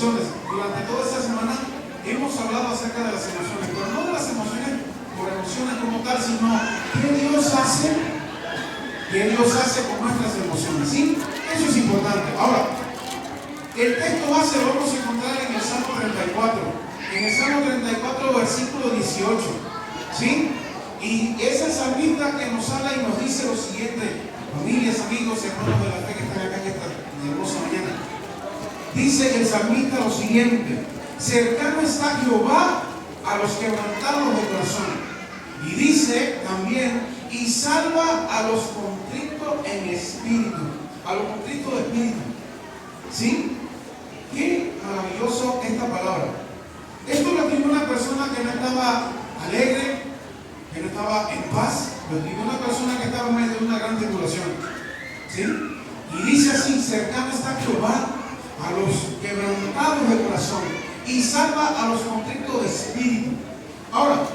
emociones. Durante toda esta semana hemos hablado acerca de las emociones, pero no de las emociones por emociones como tal, sino qué Dios hace con nuestras emociones, ¿sí? Eso es importante. Ahora, el texto base lo vamos a encontrar en el Salmo 34. En el Salmo 34, versículo 18, ¿sí? Y es el salmista que nos habla y nos dice lo siguiente, familias, amigos, hermanos de la fe que están acá en esta hermosa mañana. Dice el salmista lo siguiente: cercano está Jehová a los quebrantados de corazón. Y dice también, y salva a los contritos en espíritu, a los contritos de espíritu. ¿Sí? Qué maravilloso esta palabra. Esto lo escribió una persona que no estaba alegre, que no estaba en paz. Lo escribió una persona que estaba en medio de una gran tribulación. ¿Sí? Y dice así: cercano está Jehová a los quebrantados de corazón y salva a los contritos de espíritu. Ahora,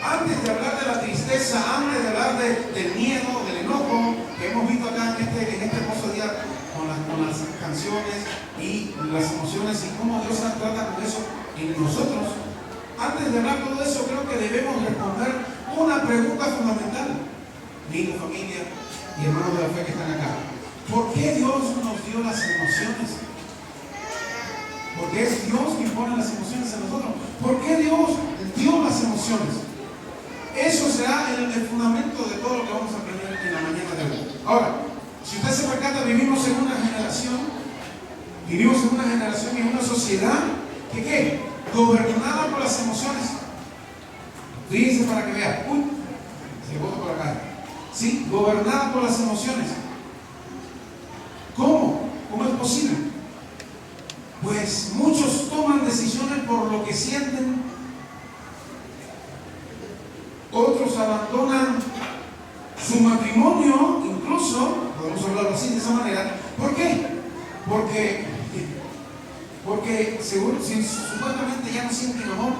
antes de hablar de la tristeza, antes de hablar del miedo, del enojo que hemos visto acá en este hermoso día con las canciones y las emociones y cómo Dios trata con eso en nosotros, antes de hablar de todo eso, creo que debemos responder una pregunta fundamental. Amigos, familia y hermanos de la fe que están acá, ¿por qué Dios nos dio las emociones? Porque es Dios quien pone las emociones en nosotros. ¿Por qué Dios dio las emociones? Eso será el fundamento de todo lo que vamos a aprender en la mañana de hoy. Ahora, si usted se percata, vivimos en una generación y en una sociedad que ¿qué? Gobernada por las emociones. Fíjense para que vean. Uy, se bota por acá. Sí, gobernada por las emociones. ¿Cómo? ¿Cómo es posible? Pues muchos toman decisiones por lo que sienten. Otros abandonan su matrimonio, incluso, podemos hablarlo así, de esa manera. ¿Por qué? Porque supuestamente ya no sienten amor.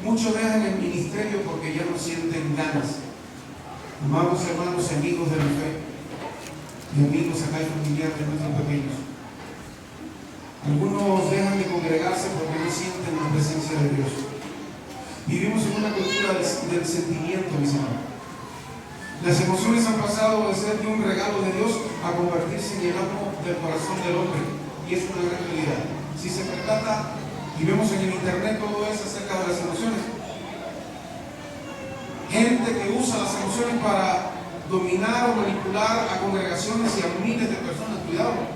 Muchos dejan el ministerio porque ya no sienten ganas. Amados hermanos y amigos de la fe, y amigos acá y familiares de nuestros pequeños, algunos dejan de congregarse porque no sienten la presencia de Dios. Vivimos en una cultura del sentimiento, mis hermanos. Las emociones han pasado de ser de un regalo de Dios a convertirse en el amo del corazón del hombre. Y es una gran realidad. Si se percata, y vemos en el internet todo eso acerca de las emociones. Gente que usa las emociones para dominar o manipular a congregaciones y a miles de personas. Cuidado.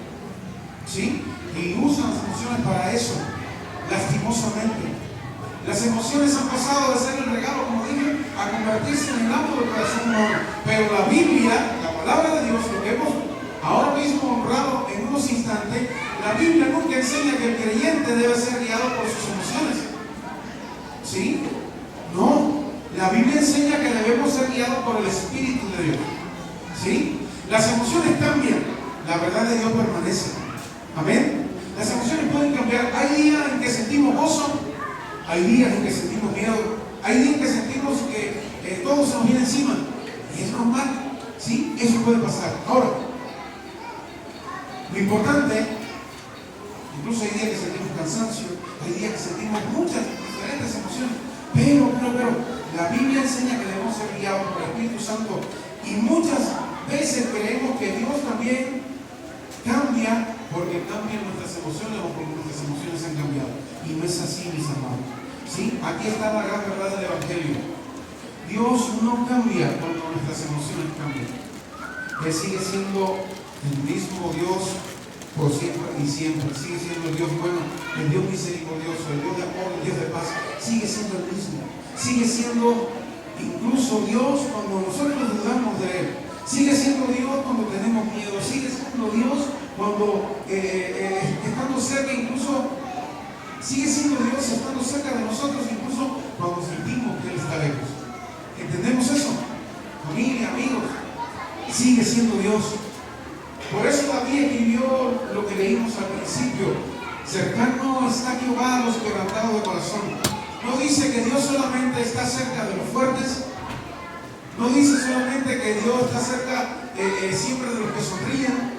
¿Sí? Y usan las emociones para eso, lastimosamente. Las emociones han pasado de ser el regalo, como dije, a convertirse en el amo del corazón humano. Pero la Biblia, la palabra de Dios, lo que hemos ahora mismo honrado en unos instantes, la Biblia nunca enseña que el creyente debe ser guiado por sus emociones. ¿Sí? No. La Biblia enseña que debemos ser guiados por el Espíritu de Dios. ¿Sí? Las emociones cambian, la verdad de Dios permanece. Amén. Las emociones pueden cambiar. Hay días en que sentimos gozo. Hay días en que sentimos miedo, hay días en que sentimos que todo se nos viene encima. Y es normal, ¿sí? Eso puede pasar. Ahora, lo importante, incluso hay días que sentimos cansancio, hay días que sentimos muchas diferentes emociones, pero la Biblia enseña que debemos ser guiados por el Espíritu Santo. Y muchas veces creemos que Dios también cambia porque cambian nuestras emociones o porque nuestras emociones han cambiado. Y no es así, mis amados. ¿Sí? Aquí está la gran verdad del Evangelio. Dios no cambia cuando nuestras emociones cambian. Él sigue siendo el mismo Dios por siempre y siempre. Sigue siendo el Dios bueno, el Dios misericordioso, el Dios de amor, el Dios de paz. Sigue siendo el mismo. Sigue siendo incluso Dios cuando nosotros dudamos de Él. Sigue siendo Dios cuando tenemos miedo. Sigue siendo Dios cuando estando cerca, incluso sigue siendo Dios estando cerca de nosotros, incluso cuando sentimos que Él está lejos. ¿Entendemos eso? Familia, amigos, sigue siendo Dios. Por eso David escribió lo que leímos al principio: cercano está Jehová a los quebrantados de corazón. No dice que Dios solamente está cerca de los fuertes. No dice solamente que Dios está cerca siempre de los que sonríen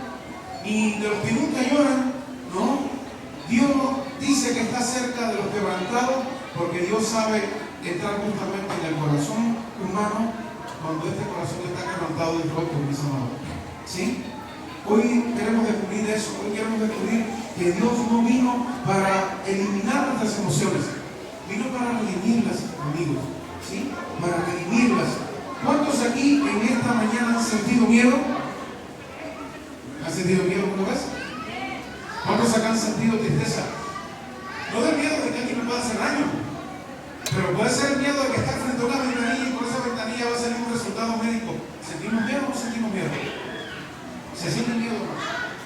y de los que nunca lloran. No. Dios dice que está cerca de los quebrantados porque Dios sabe entrar justamente en el corazón humano cuando este corazón está quebrantado y roto, mis amados. ¿Sí? Hoy queremos descubrir eso. Hoy queremos descubrir que Dios no vino para eliminar nuestras emociones, vino para redimirlas, amigos. ¿Sí? Para redimirlas. ¿Cuántos aquí en esta mañana han sentido miedo? ¿Han sentido miedo alguna vez? ¿Cuántos acá han sentido tristeza? No del miedo de que alguien me pueda hacer daño, pero puede ser el miedo de que estar frente a una ventanilla y por esa ventanilla va a salir un resultado médico. ¿Sentimos miedo o no sentimos miedo? Se siente miedo.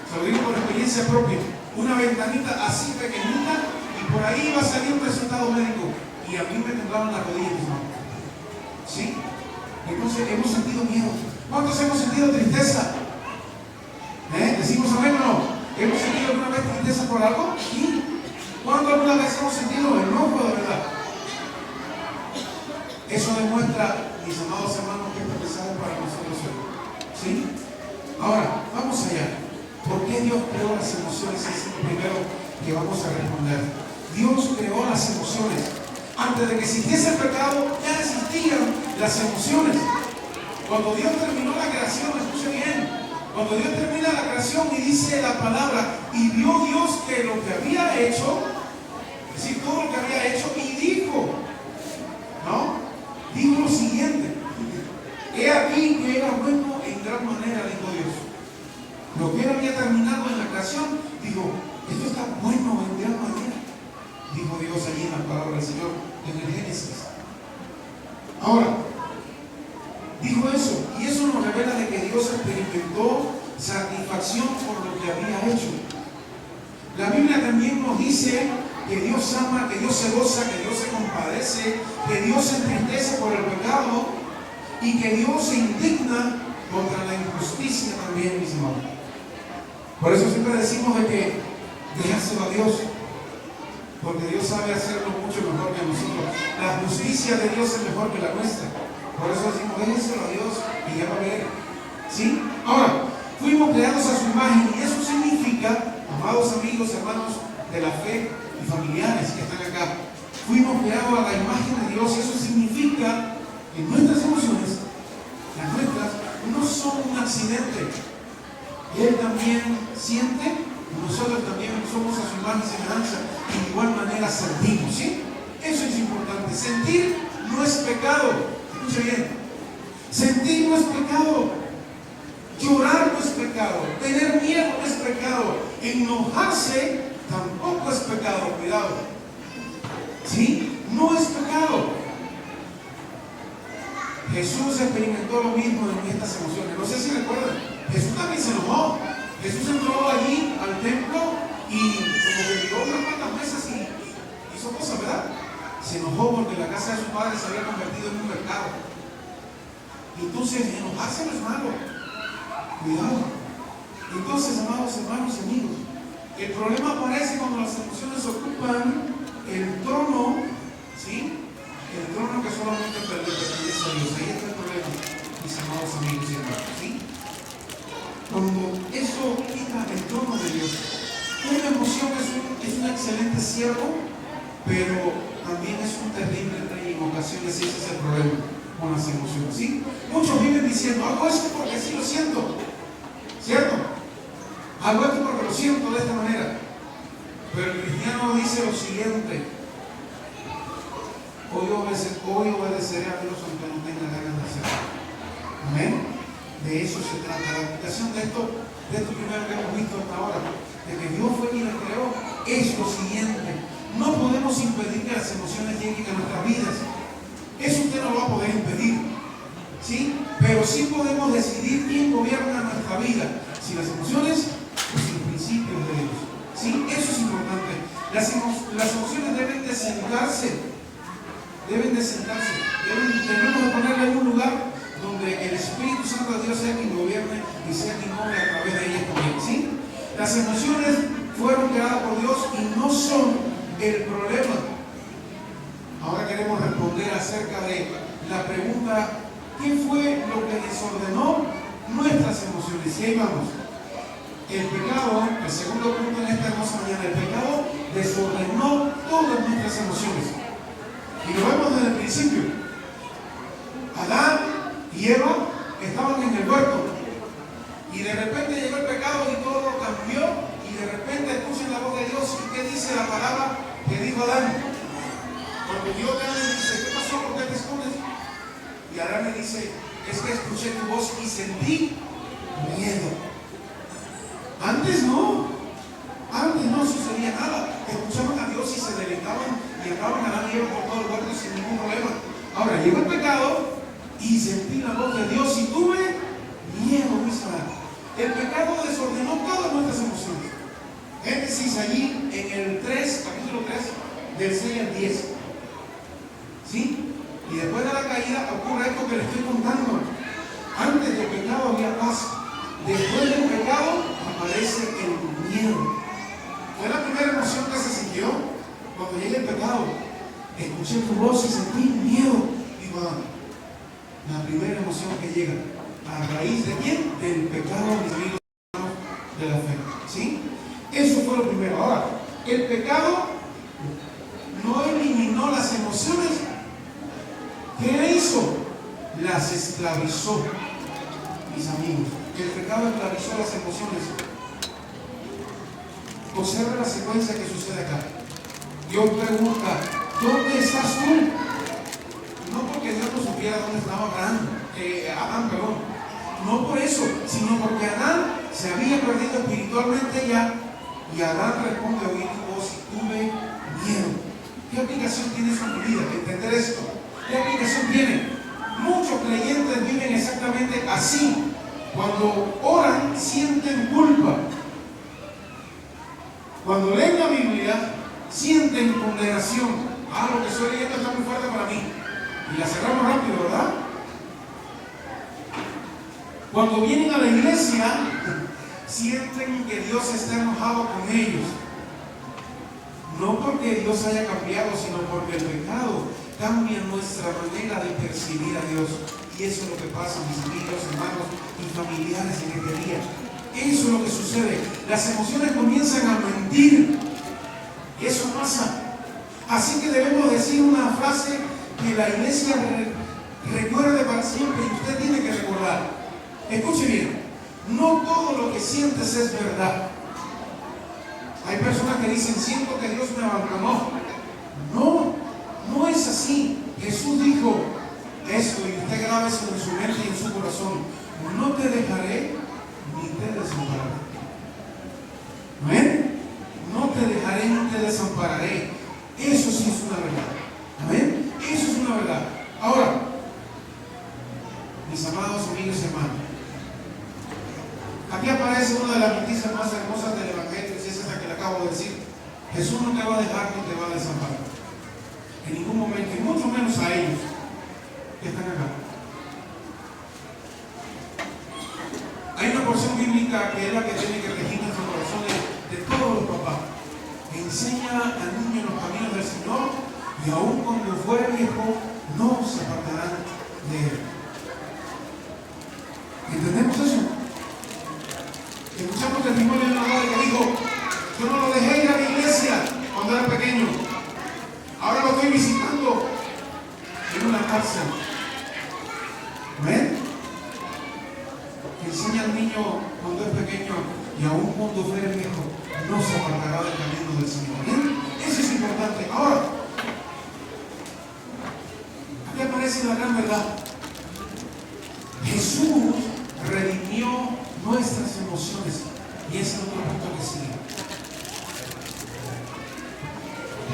Se lo digo por experiencia propia. Una ventanita así pequeñita y por ahí va a salir un resultado médico. Y a mí me temblaban las rodillas, ¿no? ¿Sí? Entonces hemos sentido miedo. ¿Cuántos hemos sentido tristeza? ¿Decimos amén o no? ¿Hemos sentido alguna vez tristeza por algo? ¿Sí? ¿Cuándo alguna vez hemos sentido enojo de verdad? Eso demuestra, mis amados hermanos, que este mensaje es para nosotros hoy. ¿Sí? Ahora, vamos allá. ¿Por qué Dios creó las emociones? Es lo primero que vamos a responder. Dios creó las emociones. Antes de que existiese el pecado, ya existían las emociones. Cuando Dios terminó la creación, escuche bien. Cuando Dios termina la creación y dice la palabra, y vio Dios que lo que había hecho, es decir, todo lo que había hecho, y dijo, ¿no? Dijo lo siguiente: he aquí que era bueno en gran manera, dijo Dios. Lo que él había terminado en la creación, dijo, esto está bueno en gran manera, dijo Dios allí en la palabra del Señor, en el Génesis. Ahora, dijo eso, y eso nos revela de que Dios experimentó satisfacción por lo que había hecho. La Biblia también nos dice que Dios ama, que Dios se goza, que Dios se compadece, que Dios se entristece por el pecado y que Dios se indigna contra la injusticia también, mis hermanos. Por eso siempre decimos de que dejárselo a Dios, porque Dios sabe hacerlo mucho mejor que nosotros. La justicia de Dios es mejor que la nuestra. Por eso decimos, déjenselo a Dios y ya va a ver. ¿Sí? Ahora, fuimos creados a su imagen y eso significa, amados amigos, hermanos de la fe y familiares que están acá, fuimos creados a la imagen de Dios y eso significa que nuestras emociones, las nuestras, no son un accidente. Él también siente y nosotros también somos a su imagen y semejanza y de igual manera sentimos. ¿Sí? Eso es importante. Sentir no es pecado. Escuche bien. Sentir no es pecado. Llorar no es pecado. Tener miedo no es pecado. Enojarse tampoco es pecado. Cuidado. ¿Sí? No es pecado. Jesús experimentó lo mismo en estas emociones. No sé si recuerdan. Jesús también se enojó. Jesús entró allí al templo y como que tiró unas cuantas mesas y hizo cosas, ¿verdad? Se enojó porque la casa de su padre se había convertido en un mercado. Y entonces enojarse no es malo. Cuidado. Entonces, amados hermanos y amigos, el problema aparece cuando las emociones ocupan el trono, ¿sí? El trono que solamente pertenece a Dios. Ahí está el problema, mis amados amigos y hermanos, ¿sí? Cuando eso quita el trono de Dios. Una emoción es un excelente siervo, pero también es un terrible rey. En ocasiones ese es el problema con las emociones, ¿sí? Muchos viven diciendo, hago esto porque así lo siento, ¿cierto? Hago esto porque lo siento de esta manera. Pero el cristiano dice lo siguiente: hoy obedeceré a Dios aunque no tenga ganas de hacerlo. Amén. De eso se trata. La aplicación de esto primero que hemos visto hasta ahora, de que Dios fue quien lo creó, es lo siguiente: no podemos impedir que las emociones lleguen a nuestras vidas. Eso usted no lo va a poder impedir, ¿sí? Pero sí podemos decidir quién gobierna nuestra vida. Si las emociones o si los principios de Dios, ¿sí? Eso es importante. Las emociones deben de sentarse. Debemos de ponerle en un lugar donde el Espíritu Santo de Dios sea quien gobierne y sea quien obre a través de ellas también, ¿sí? Las emociones fueron creadas por Dios y no son el problema. Ahora queremos responder acerca de la pregunta: ¿qué fue lo que desordenó nuestras emociones? Y ahí vamos. El pecado, el segundo punto en esta hermosa mañana, el pecado principio. Adán y Eva estaban en el huerto. Y de repente llegó el pecado y todo cambió. Y de repente escuchan la voz de Dios. ¿Y qué dice la palabra que dijo Adán? Cuando Dios le dice, ¿qué pasó? ¿Por qué te escondes? Y Adán le dice, es que escuché tu voz y sentí miedo. Antes no sucedía nada. Escuchaban a Dios y se deleitaban y andaban a Adán y Eva por todo el huerto sin ningún problema. Ahora llegó el pecado y sentí la voz de Dios y tuve miedo, mis hermanos. El pecado desordenó todas nuestras emociones. Génesis allí en el 3, capítulo 3, del 6 al 10. ¿Sí? Y después de la caída ocurre esto que le estoy contando. Antes del pecado había paz. Después del pecado aparece el miedo. Fue la primera emoción que se sintió cuando llega el pecado. Escuché tu voz y sentí miedo. Digo, la primera emoción que llega. ¿A raíz de quién? Del pecado, mis amigos, de la fe. ¿Sí? Eso fue lo primero. Ahora, el pecado no eliminó las emociones. ¿Qué hizo? Las esclavizó, mis amigos. El pecado esclavizó las emociones. Observa la secuencia que sucede acá. Dios pregunta, ¿dónde estás tú? No porque Dios no supiera dónde estaba Adán, no por eso, sino porque Adán se había perdido espiritualmente ya. Y Adán responde a oír tu voz y tuve miedo. ¿Qué aplicación tiene eso en tu vida? Entender esto. ¿Qué aplicación tiene? Muchos creyentes viven exactamente así. Cuando oran, sienten culpa. Cuando leen la Biblia, sienten condenación. Lo que estoy leyendo está muy fuerte para mí. Y la cerramos rápido, ¿verdad? Cuando vienen a la iglesia, sienten que Dios está enojado con ellos. No porque Dios haya cambiado, sino porque el pecado cambia nuestra manera de percibir a Dios. Y eso es lo que pasa, mis amigos, hermanos y familiares en este día. Eso es lo que sucede. Las emociones comienzan a mentir. Y eso pasa. Así que debemos decir una frase que la iglesia recuerde para siempre y usted tiene que recordar. Escuche bien. No todo lo que sientes es verdad. Hay personas que dicen, siento que Dios me abandonó. No es así. Jesús dijo esto y usted grabe eso en su mente y en su corazón. No te dejaré ni te desampararé. ¿Amén? No te dejaré ni te desampararé. Eso sí es una verdad. ¿Amén? Eso es una verdad. Ahora, mis amados amigos y hermanos, aquí aparece una de las noticias más hermosas del Evangelio, y es esa que le acabo de decir. Jesús no te va a dejar ni te va a desamparar. En ningún momento, y mucho menos a ellos que están acá. Hay una porción bíblica que es la que tiene que regir nuestros corazones de todos los papás. Enseña al niño los caminos del Señor y aun cuando fuere viejo, no se apartarán de él. ¿Entendemos eso? Escuchamos testimonio de una madre que dijo, yo no lo dejé ir a la iglesia cuando era pequeño. Ahora lo estoy visitando en una cárcel. ¿Ven? Enseña al niño cuando es pequeño y aún cuando fuere viejo, no se apartará del camino del Señor. ¿Ven? Eso es importante. Ahora, aquí aparece la gran verdad. Jesús redimió nuestras emociones. Y ese es otro punto que sigue.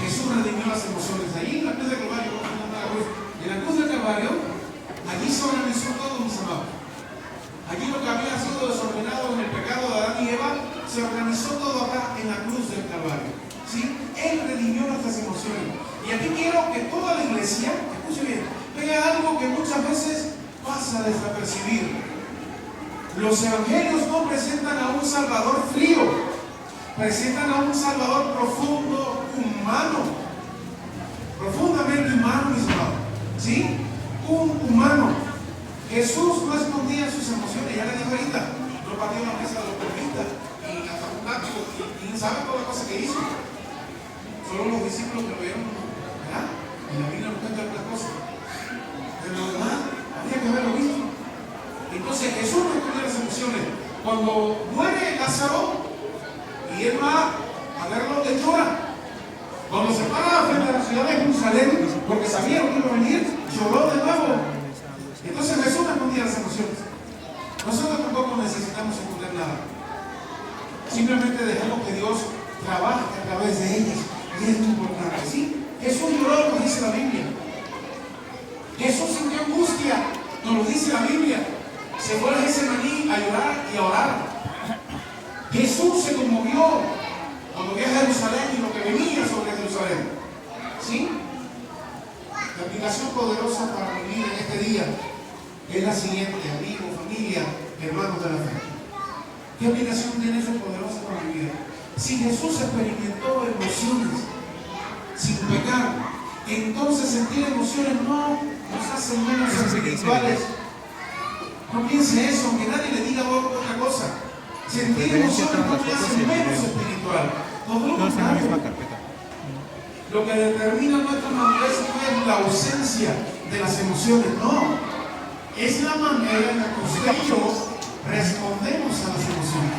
Jesús redimió las emociones. Allí en la cruz del Calvario, en la cruz del Calvario, allí se organizó todo, mis amados. Allí lo que había sido desordenado en el pecado de Adán y Eva, se organizó todo acá en la cruz del Calvario. ¿Sí? Él redimió nuestras emociones. Y aquí quiero que toda la iglesia, escuche bien, vea algo que muchas veces pasa desapercibido. Los evangelios no presentan a un Salvador frío, presentan a un Salvador profundo, humano, profundamente humano, mis hermanos. ¿Sí? Un humano. Jesús no escondía sus emociones, ya le dijo ahorita, no partió la mesa de los porristas y hasta un látigo, y sabe toda la cosa que hizo. Solo los discípulos que lo vieron, ¿verdad? En la Biblia nos cuenta otras cosas. Pero lo demás, había que haberlo visto. Entonces Jesús no escondió las emociones. Cuando muere Lázaro, y él va a verlo, de llora. Cuando se para frente a la ciudad de Jerusalén, porque sabían que iba a venir, lloró de nuevo. Entonces Jesús no escondía las emociones. Nosotros tampoco necesitamos esconder nada. Simplemente dejemos que Dios trabaje a través de ellas. Y es muy importante, ¿sí? Jesús lloró, nos dice la Biblia. Jesús sintió angustia, nos lo dice la Biblia. Se fue a Getsemaní a llorar y a orar. Jesús se conmovió cuando vio a Jerusalén y lo que venía sobre Jerusalén. ¿Sí? La aplicación poderosa para vivir en este día es la siguiente, amigos, familia, hermanos de la fe. ¿Qué aplicación tiene eso poderosa para mi vida? Si Jesús experimentó emociones sin pecar, entonces sentir emociones no nos hace menos espirituales. No piense eso, aunque nadie le diga otra cosa. Sentir emociones no te hace menos espiritual. Todo lo contrario. Lo que determina nuestra madurez no es la ausencia de las emociones, no. Es la manera en la que usted y yo respondemos a las emociones.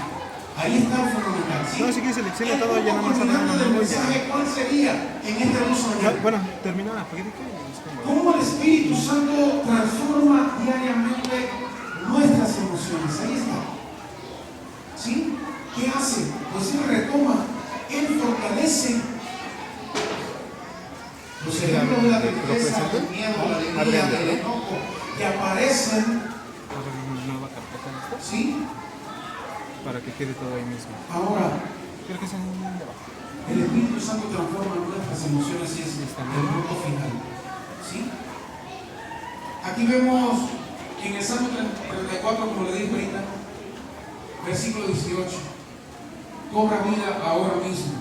Ahí está lo fundamental. ¿Sí? No, si quieres selecciona todo, ya nada más hablando del mensaje, ¿cuál sería en este hermoso mañana? Bueno, termina la política. ¿Cómo el Espíritu Santo transforma diariamente nuestras emociones? Ahí está. ¿Sí? ¿Qué hace? Pues Él retoma, Él fortalece los ejemplos de la tristeza, del miedo, la alegría, del enojo, que aparecen. ¿Sí? Para que quede todo ahí mismo. Ahora, creo que es el Espíritu Santo transforma nuestras emociones y es el punto final. ¿Sí? Aquí vemos en el Salmo 34, como le dije ahorita, versículo 18. Cobra vida ahora mismo.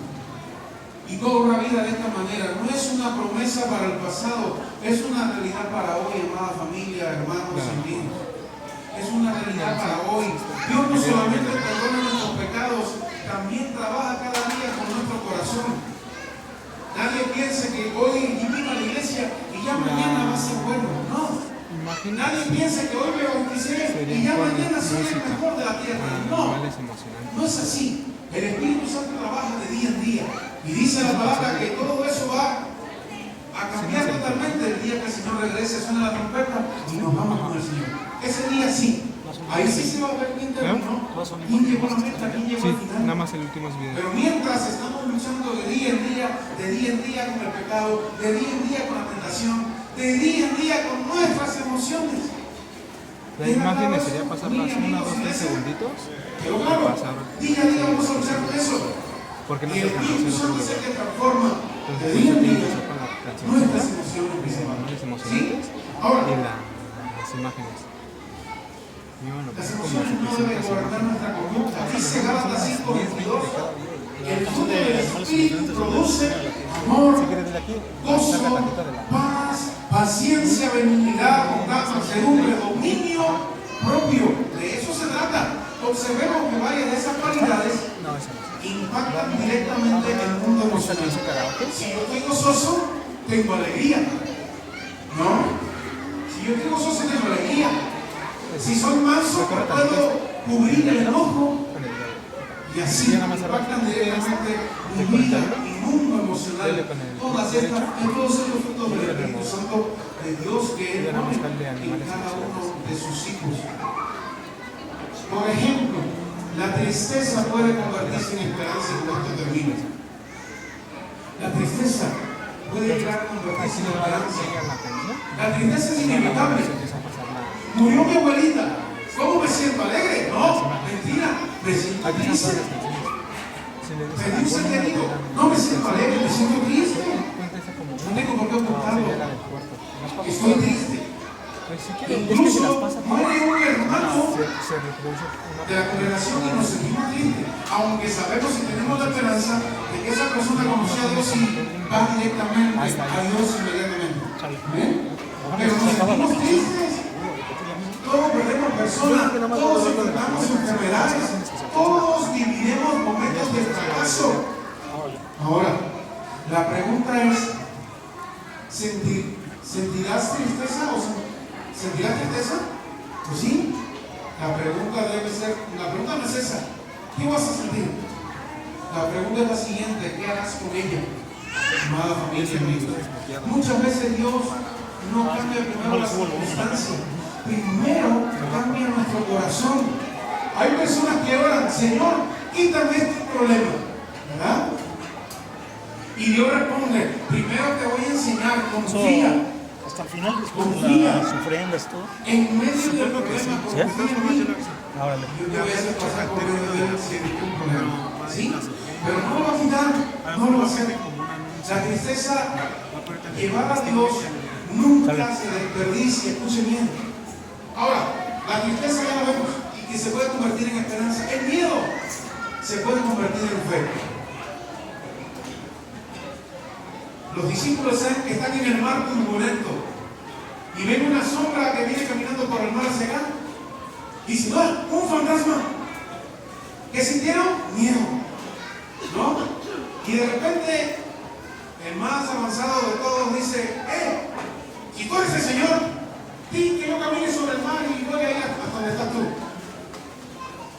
Y cobra vida de esta manera. No es una promesa para el pasado, es una realidad para hoy, amada familia, hermanos y amigos. Es una realidad para hoy. Dios no solamente perdona nuestros pecados, también trabaja cada día con nuestro corazón. Nadie piense que hoy vino a la iglesia y ya mañana va a ser bueno. No. Nadie piense que hoy me bauticé y ya mañana soy el mejor de la tierra. No. No es así. El Espíritu Santo trabaja de día en día. Y dice la palabra que todo eso va a cambiar totalmente el día que el Señor regrese, suena la trompeta y nos vamos con el Señor. Ese día sí. Ahí sí se va a ver quién terminó, quién llegó a la meta, quién llegó al final. Nada más el último video. Pero mientras estamos luchando de día en día con el pecado, de día en día con la tentación, de día en día con nuestras emociones. La imagen sería pasarlas unos 2-3 segunditos. Pero claro, día a día vamos a luchar con eso. Porque no y se el Espíritu Santo es el que transforma de Entonces, día en día nuestras las emociones. emocionantes Ahora, y las imágenes. Y bueno, las como emociones se no deben presenta gobernar nuestra conducta. Dice Gálatas 5:22. El fruto del Espíritu produce amor, gozo, paz, paciencia, benignidad, bondad, mansedumbre, dominio propio. De eso se trata. Observemos que varias de esas cualidades impactan directamente en el mundo emocional. Si yo estoy gozoso, tengo alegría. ¿No? Si yo estoy gozoso, tengo alegría. Si soy manso, puedo cubrir el enojo. Y así impactan directamente mi vida, mi mundo emocional. Todos estos frutos del Espíritu Santo de Dios que Él pone en cada uno de sus hijos. Por ejemplo, la tristeza puede convertirse en esperanza cuando esto termine. La tristeza puede llegar a convertirse en esperanza. La tristeza es inevitable. Murió mi abuelita. ¿Cómo me siento? ¿Alegre? No, mentira. Me siento triste. Perdí un ser querido. No me siento alegre, me siento triste. No tengo por qué ocultarlo. Estoy triste. Incluso muere un hermano de la congregación y nos sentimos tristes, aunque sabemos y tenemos la esperanza de que esa persona conoció a Dios y va directamente a Dios inmediatamente. Pero nos sentimos tristes. Todos perdemos personas, todos enfrentamos enfermedades, todos viviremos momentos de fracaso. Ahora, la pregunta es, ¿Sentirás tristeza o sentirás tristeza? Pues sí. La pregunta no es esa. ¿Qué vas a sentir? La pregunta es la siguiente: ¿qué harás con ella? Amada familia, amigos. Muchas veces Dios no cambia primero las circunstancias, primero cambia nuestro corazón. Hay personas que oran: Señor, quítame este problema, ¿verdad? Y Dios responde: primero te voy a enseñar, confía. Hasta el final, después Confía. de las ofrendas, todo. En medio del problema, confía en mí. Órale. Yo te voy a hacer pasar por medio de él sin ningún problema. ¿Sí? Pero no lo va a quitar, no lo va a hacer. La tristeza llevada a Dios nunca se desperdicia, escuchen bien. Ahora, la tristeza ya lo vemos y que se puede convertir en esperanza. El miedo se puede convertir en fe. Los discípulos están en el mar turbulento y ven una sombra que viene caminando por el mar hacia acá. Y dicen: ¡ah, un fantasma! ¿Qué sintieron? Miedo, ¿no? Y de repente el más avanzado de todos dice: si tú eres el Señor, di que yo camine sobre el mar y voy a ir hasta donde estás tú.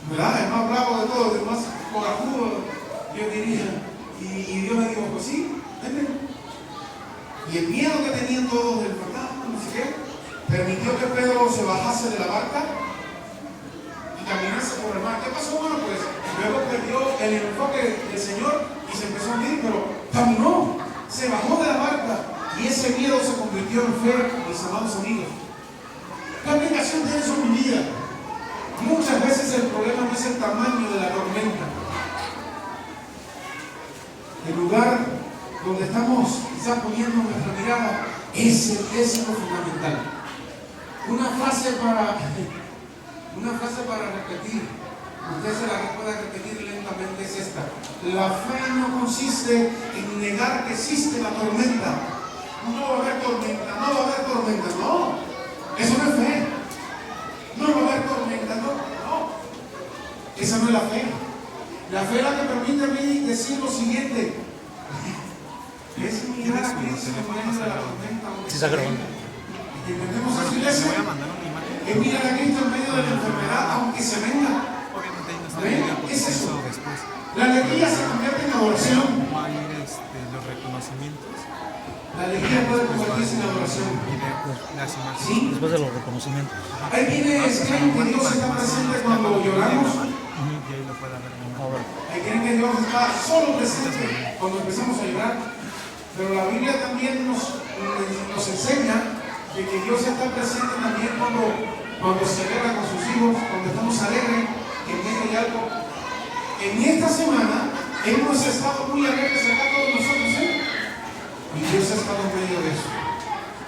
¿Verdad? El más bravo de todos, el más corajudo, yo diría. Y Dios le dijo: pues sí, vete. Y el miedo que tenían todos del fantasma, no sé qué, permitió que Pedro se bajase de la barca y caminase por el mar. ¿Qué pasó? Bueno, pues luego perdió el enfoque del Señor y se empezó a hundir, pero caminó, se bajó de la barca y ese miedo se convirtió en fe, mis amados amigos. ¿Qué aplicación tiene eso en mi vida? Muchas veces el problema no es el tamaño de la tormenta. El lugar donde estamos quizás poniendo nuestra mirada es lo fundamental. Una frase para repetir, usted se la puede repetir lentamente, es esta: la fe no consiste en negar que existe la tormenta. No va a haber tormenta, no va a haber tormenta, no, eso no es fe. No va a haber tormenta, no, esa no es la fe. La fe es la que permite a mí decir lo siguiente: es mirar a Cristo en medio de la tormenta. Sí, está grabando. ¿Entendemos eso, iglesia? Es mirar a Cristo en medio de la enfermedad, aunque se venga. ¿Ven? Es eso. La alegría se convierte en adoración. Los reconocimientos. La alegría puede convertirse en adoración. ¿Sí? Después de los reconocimientos. Hay quienes creen que Dios está presente cuando lloramos. Hay quienes que Dios está solo presente cuando empezamos a llorar. Pero la Biblia también nos enseña de que Dios está presente también cuando se celebra con sus hijos, cuando estamos alegres en medio de algo. En esta semana hemos estado muy alegres acá todos nosotros, y Dios ha estado en medio de eso.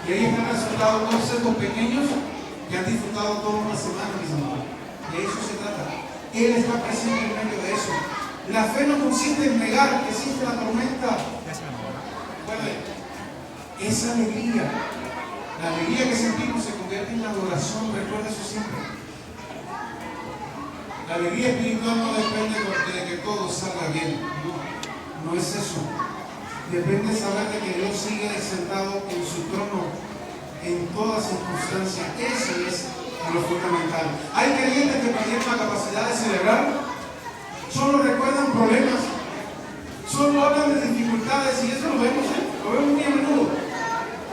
Y ahí están resultados todos estos pequeños que han disfrutado toda una semana, mis amados. De eso se trata. Él está presente en medio de eso. La fe no consiste en negar que existe la tormenta. Esa alegría, la alegría que sentimos se convierte en adoración. Recuerda eso siempre. La alegría espiritual no depende de que todo salga bien. No es eso. Depende de saber de que Dios sigue sentado en su trono en todas circunstancias. Eso es lo fundamental. Hay creyentes que perdieron la capacidad de celebrar, solo recuerdan problemas, solo hablan de dificultades, y eso lo vemos muy a menudo.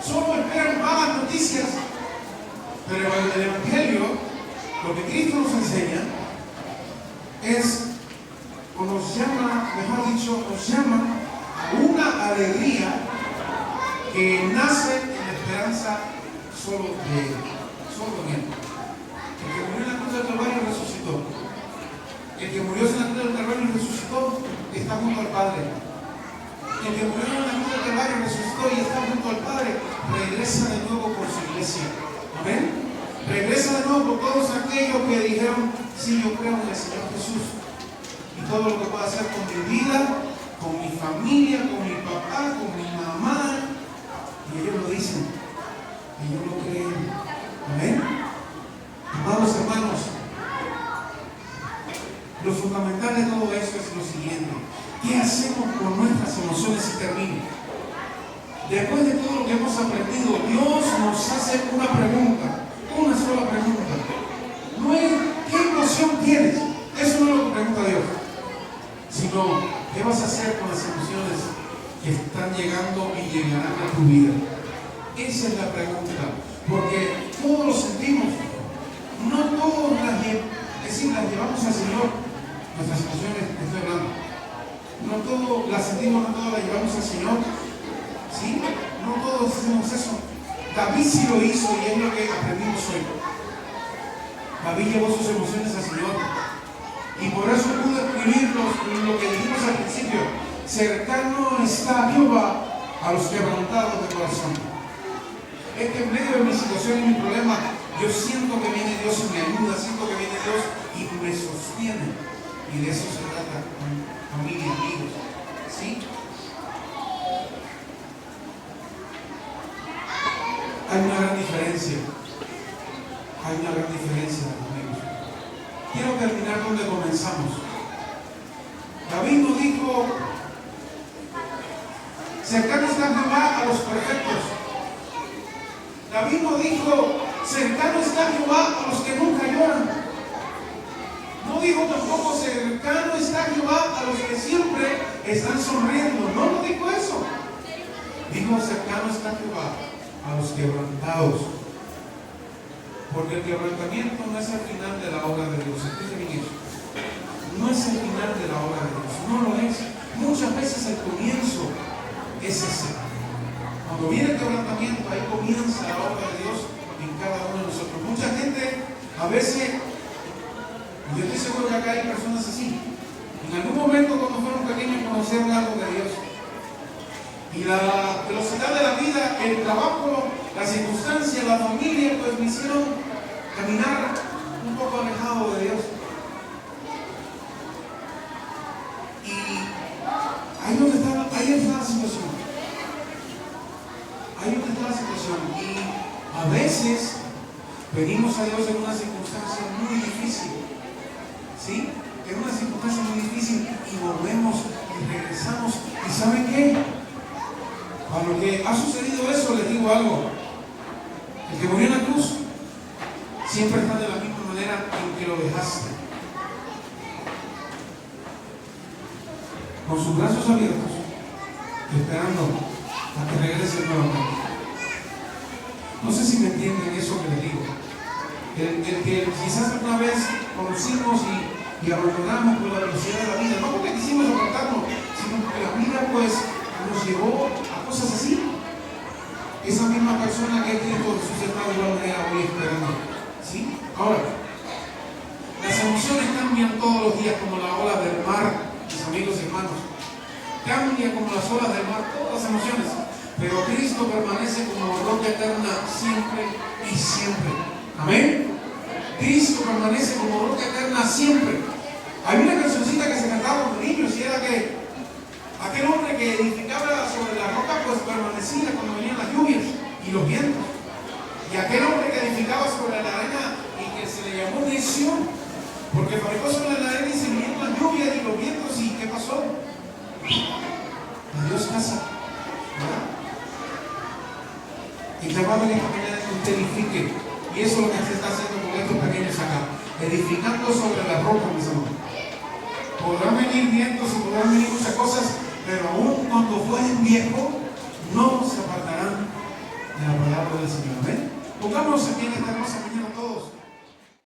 Solo esperan malas noticias. Pero el Evangelio, lo que Cristo nos enseña, es, o nos llama, mejor dicho, nos llama a una alegría que nace en la esperanza solo de Él, solo de Él. El que murió en la cruz del Calvario resucitó. El que murió en la cruz del Calvario resucitó, está junto al Padre. El que murió en la cruz del Calvario resucitó y está junto al Padre, regresa de nuevo por su iglesia. Amén. Regresa de nuevo por todos aquellos que dijeron: sí, yo creo en el Señor Jesús, y todo lo que pueda hacer con mi vida, con mi familia, con mi papá, con mi mamá. Y ellos lo dicen, ellos lo creen. Amén. Amados hermanos, lo fundamental de todo eso es lo siguiente: ¿qué hacemos con nuestras emociones? Y termino. Después de todo lo que hemos aprendido, Dios nos hace una pregunta, una sola pregunta. No es ¿qué emoción tienes? Eso no es lo que pregunta Dios, sino ¿qué vas a hacer con las emociones que están llegando y llegarán a tu vida? Esa es la pregunta, porque todos lo sentimos, no todos las llevamos al Señor, nuestras emociones, estoy hablando, no todos las sentimos, no todas las llevamos al Señor, ¿sí? No todos hacemos eso. David sí lo hizo y es lo que aprendimos hoy. David llevó sus emociones al Señor y por eso pudo escribir lo que dijimos al principio: cercano está Jehová a los quebrantados de corazón. Es que en medio de mi situación y mi problema, yo siento que viene Dios y me ayuda, siento que viene Dios y me sostiene. Y de eso se trata con familia, amigos. ¿Sí? Hay una gran diferencia. Hay una gran diferencia, amigos. Quiero terminar donde comenzamos. David nos dijo: cercano está Jehová a los perfectos. David nos dijo: cercano está Jehová a los que nunca lloran. No dijo tampoco: cercano está Jehová a los que siempre están sonriendo. No, no dijo eso. Dijo: cercano está Jehová a los quebrantados. Porque el quebrantamiento no es el final de la obra de Dios. Escuchen bien eso. No es el final de la obra de Dios. No lo es. Muchas veces el comienzo es ese. Cuando viene el quebrantamiento, ahí comienza la obra de Dios en cada uno de nosotros. Mucha gente, a veces, yo estoy seguro que acá hay personas así. En algún momento, cuando fueron pequeños, conocieron algo de Dios. Y la velocidad de la vida, el trabajo, las circunstancias, la familia, pues me hicieron caminar un poco alejado de Dios. Y ahí está la situación. Ahí donde está la situación. Y a veces venimos a Dios en una circunstancia muy difícil. ¿Sí? En una circunstancia muy difícil y volvemos y regresamos. ¿Y saben qué? A lo que ha sucedido eso, les digo algo: el que murió en la cruz siempre está de la misma manera en que lo dejaste, con sus brazos abiertos, esperando a que regrese nuevamente. No sé si me entienden eso que les digo. El que quizás alguna vez conocimos y abandonamos por la velocidad de la vida, no porque quisimos apartarnos, sino porque la vida pues nos llevó a cosas así. Esa misma persona que Cristo Jesús está de igual manera hoy esperando. ¿Sí? Ahora, las emociones cambian todos los días como la ola del mar, mis amigos y hermanos. Cambia como las olas del mar, todas las emociones. Pero Cristo permanece como roca eterna siempre y siempre. Amén. Cristo permanece como roca eterna siempre. Hay una cancioncita que se cantaba con niños y era que aquel hombre que edificaba sobre la roca pues permanecía cuando venían las lluvias y los vientos. Y aquel hombre que edificaba sobre la arena y que se le llamó necio, porque fabricó sobre la arena y se vinieron las lluvias y los vientos. ¿Y qué pasó? Adiós casa, ¿verdad? Y llamado en esta mañana que usted edifique. Y eso es lo que se está haciendo con estos pequeños acá, edificando sobre la roca, mis amores. Podrán venir vientos y podrán venir muchas cosas, pero aún cuando fueren viejos, no se apartarán de la palabra del Señor. ¿Ven? Pongámonos aquí en esta hermosa mañana todos.